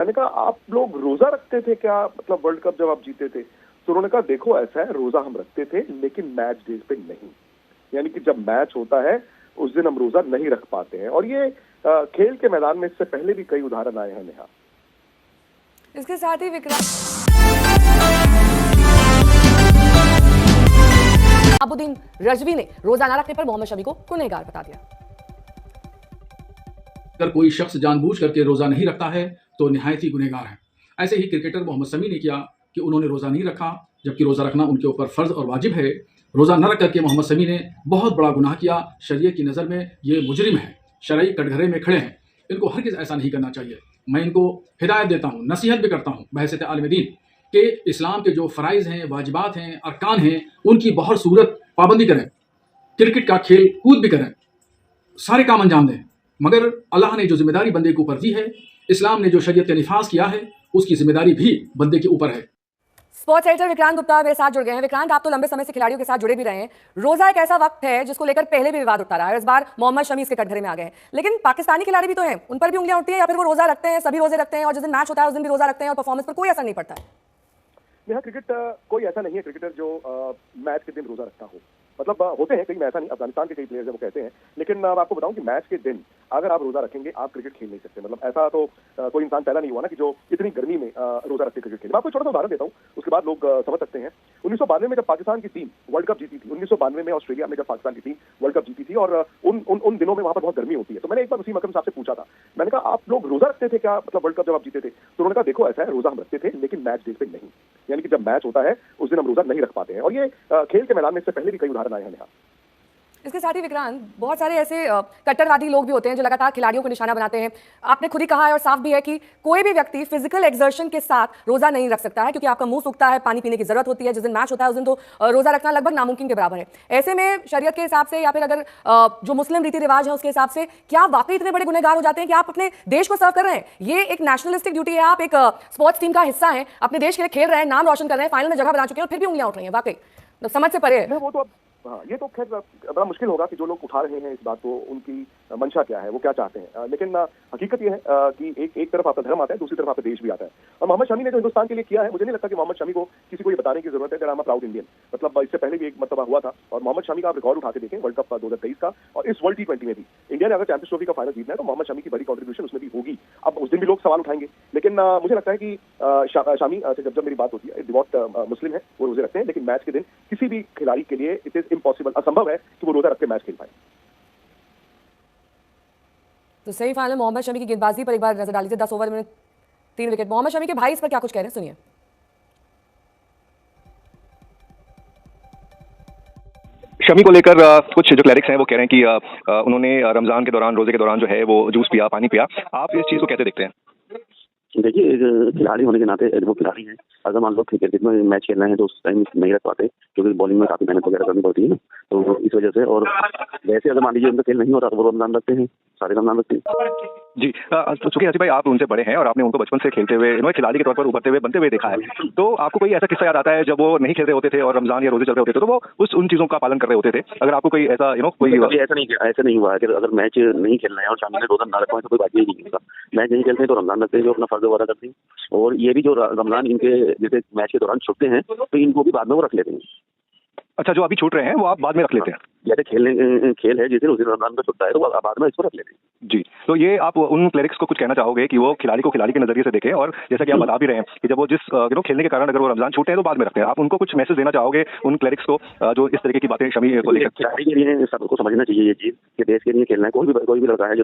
मैंने कहा आप लोग रोजा रखते थे क्या, मतलब वर्ल्ड कप जब आप जीते थे? तो उन्होंने कहा देखो ऐसा है, रोजा हम रखते थे लेकिन मैच डेज पे नहीं, यानी कि जब मैच होता है उस दिन हम रोजा नहीं रख पाते हैं। और ये खेल के मैदान में इससे पहले भी कई उदाहरण आए हैं नेहा। इसके साथ ही विक्रांत अबुद्दीन रजवी ने रोजा न रखने पर मोहम्मद शमी को गुनहगार बता दिया। अगर कोई शख्स जानबूझ करके रोजा नहीं रखता है तो निहायत ही गुनहगार है। ऐसे ही क्रिकेटर मोहम्मद शमी ने किया कि उन्होंने रोजा नहीं रखा, जबकि रोजा रखना उनके ऊपर फर्ज और वाजिब है। रोजा न रख करके मोहम्मद शमी ने बहुत बड़ा गुनाह किया। शरीयत की नज़र में ये मुजरिम है, शरई कटघरे में खड़े हैं। इनको हरगिज़ ऐसा नहीं करना चाहिए। मैं इनको हिदायत देता हूँ, नसीहत भी करता हूँ बहैसियत आलिम दीन कि इस्लाम के जो फ़राइज़ हैं, वाजिबात हैं, अरकान हैं, उनकी बहुत सूरत पाबंदी करें। क्रिकेट का खेल कूद भी करें, सारे काम अंजाम दें, मगर अल्लाह ने जो जिम्मेदारी बंदे के ऊपर दी है, इस्लाम ने जो शरीयत का निफाज किया है, उसकी जिम्मेदारी भी बंदे के ऊपर है। स्पोर्ट्स एडिटर विक्रांत गुप्ता मेरे साथ जुड़ गए हैं। विक्रांत, आप तो लंबे समय से खिलाड़ियों के साथ जुड़े भी रहे हैं। रोजा एक ऐसा वक्त है जिसको लेकर पहले भी विवाद उठता रहा है। इस बार मोहम्मद शमी इसके कटघरे में आ गए हैं, लेकिन पाकिस्तानी खिलाड़ी भी तो हैं, उन पर भी उंगलियां उठती हैं, या फिर वो रोजा रखते हैं, सभी रोजे रखते हैं और जिस दिन मैच होता है उस दिन भी रोजा रखते हैं और परफॉर्मेंस पर कोई असर नहीं पड़ता है? यहाँ क्रिकेट कोई ऐसा नहीं है क्रिकेटर जो मैच के दिन रोजा रखता हो। मतलब होते हैं कई, मैं ऐसा नहीं, अफगानिस्तान के कई प्लेयर्स हैं वो कहते हैं, लेकिन मैं आपको बताऊं कि मैच के दिन अगर आप रोजा रखेंगे आप क्रिकेट खेल नहीं सकते। मतलब ऐसा तो कोई इंसान पैदा नहीं हुआ ना कि जो इतनी गर्मी में रोजा रखते क्रिकेट खेले। मैं आपको छोटा सा उदाहरण देता हूँ, उसके बाद लोग समझ सकते हैं। 1992 में जब पाकिस्तान की टीम वर्ल्ड कप जीती थी, 1992 में ऑस्ट्रेलिया में जब पाकिस्तान की टीम वर्ल्ड कप जीती थी, और उन दिनों में वहां पर बहुत गर्मी होती है। तो मैंने एक बार वसीम अकरम साहब से पूछा था, मैंने कहा आप लोग रोजा रखते थे क्या, मतलब वर्ल्ड कप जब आप जीते थे? तो उन्होंने कहा देखो ऐसा है, रोजा हम रखते थे लेकिन मैच डे पे नहीं, यानी कि जब मैच होता है उस दिन हम रोजा नहीं रख पाते हैं। और ये खेल के मैदान में इससे पहले भी कई उदाहरण आए हैं नेहा। इसके साथ ही विक्रांत, बहुत सारे ऐसे कट्टरवादी लोग भी होते हैं जो लगातार खिलाड़ियों को निशाना बनाते हैं। आपने खुद ही कहा है और साफ भी है कि कोई भी व्यक्ति फिजिकल एक्सर्शन के साथ रोजा नहीं रख सकता है, क्योंकि आपका मुंह सूखता है, पानी पीने की जरूरत होती है। जिस दिन मैच होता है उस दिन तो रोजा रखना लगभग नामुमकिन के बराबर है। ऐसे में शरीयत के हिसाब से या फिर अगर जो मुस्लिम रीति रिवाज है उसके हिसाब से क्या वाकई इतने बड़े गुनहगार हो जाते हैं कि आप अपने देश को सर्व कर रहे हैं? ये एक नेशनलिस्टिक ड्यूटी है, आप एक स्पोर्ट्स टीम का हिस्सा है, अपने देश के लिए खेल रहे हैं, नाम रोशन कर रहे हैं, फाइनल में जगह बना चुके हैं और फिर भी उंगलियां उठ रही हैं। वाकई समझ से परे है। वो तो हाँ, ये तो खैर बड़ा मुश्किल होगा कि जो लोग उठा रहे हैं इस बात को, उनकी मंशा क्या है, वो क्या चाहते हैं। लेकिन हकीकत ये है कि एक तरफ आपका धर्म आता है, दूसरी तरफ आपका देश भी आता है। और मोहम्मद शमी ने जो हिंदुस्तान के लिए किया है, मुझे नहीं लगता कि मोहम्मद शमी को किसी को ये बताने की जरूरत है कि I am a proud Indian. मतलब इससे पहले भी एक मरतबा हुआ था, और मोहम्मद शमी का आप रिकॉर्ड उठा के देखें वर्ल्ड कप 2023 का और इस वर्ल्ड T20 में भी इंडिया ने अगर चैंपियंस ट्रॉफी का फाइनल जीतना है तो मोहम्मद शमी की बड़ी कंट्रीब्यूशन उसमें भी होगी। अब उस दिन भी लोग सवाल उठाएंगे, लेकिन मुझे लगता है कि शमी से जब मेरी बात होती है, बहुत मुस्लिम है, वो रोजे रखते हैं, लेकिन मैच के दिन किसी भी खिलाड़ी के लिए इट इज इम्पॉसिबल, असंभव है कि वो रोजा रख के मैच खेल पाए। तो सेमीफाइनल मोहम्मद शमी की गेंदबाजी पर एक बार नजर डाल लीजिए। 10 ओवर में 3 विकेट। मोहम्मद शमी के भाई इस पर क्या कुछ कह रहे हैं, सुनिए। शमी को लेकर कुछ जो क्लरिक्स हैं वो कह रहे हैं कि उन्होंने रमजान के दौरान, रोजे के दौरान जो है वो जूस पिया, पानी पिया। आप इस चीज को कैसे देखते हैं? देखिए, खिलाड़ी होने के नाते वो खिलाड़ी हैं। अगर मान लो क्रिकेट में मैच खेलना है तो उस टाइम नहीं रख पाते, क्योंकि बॉलिंग में काफी मेहनत वगैरह करनी पड़ती है ना, तो इस वजह से। और वैसे अगर मान लीजिए उनका खेल नहीं होता तो वो रमजान रखते हैं, सारे रमजान रखते हैं। जी, चूंकि हसी भाई आप उनसे बड़े हैं और आपने उनको बचपन से खेलते हुए, इन्होंने खिलाड़ी के तौर पर उभरते हुए, बनते हुए देखा है, तो आपको कोई ऐसा किस्सा याद आता है जब वो नहीं खेल रहे होते थे और रमजान या रोजे चल रहे होते थे तो वो उन चीजों का पालन कर रहे होते थे? अगर आपको कोई ऐसा कोई ऐसा नहीं हुआ है कि अगर मैच नहीं खेलना है और शामिल रोजा ना रखवाएं तो कोई बात नहीं होगा। मैच नहीं खेलते हैं तो रमजान रखते हैं, जो अपना फर्ज वगैरह करते हैं। और ये भी जो रमजान इनके जैसे मैच के दौरान छूटते हैं तो इनको भी बाद में वो रख लेते हैं। अच्छा, जो अभी छूट रहे हैं वो आप बाद में रख लेते हैं? जैसे खेल है जिस दिन रमजान का छुट्टा है तो बाद में इसको रख लेते हैं। जी, तो ये आप उन क्लरिक्स को कुछ कहना चाहोगे कि वो खिलाड़ी को खिलाड़ी के नजरिए से देखें, और जैसा कि आप बता भी रहे हैं कि जब वो जिस खेलने के कारण अगर वो रमजान छूटे हैं तो बाद में रखते हैं, आप उनको कुछ मैसेज देना चाहोगे उन क्लरिक्स को जो इस तरीके की बातें शमी को लेकर? खिलाड़ी के लिए सबको समझना चाहिए ये चीज कि देश के लिए खेलना है। कोई भी लड़का है जो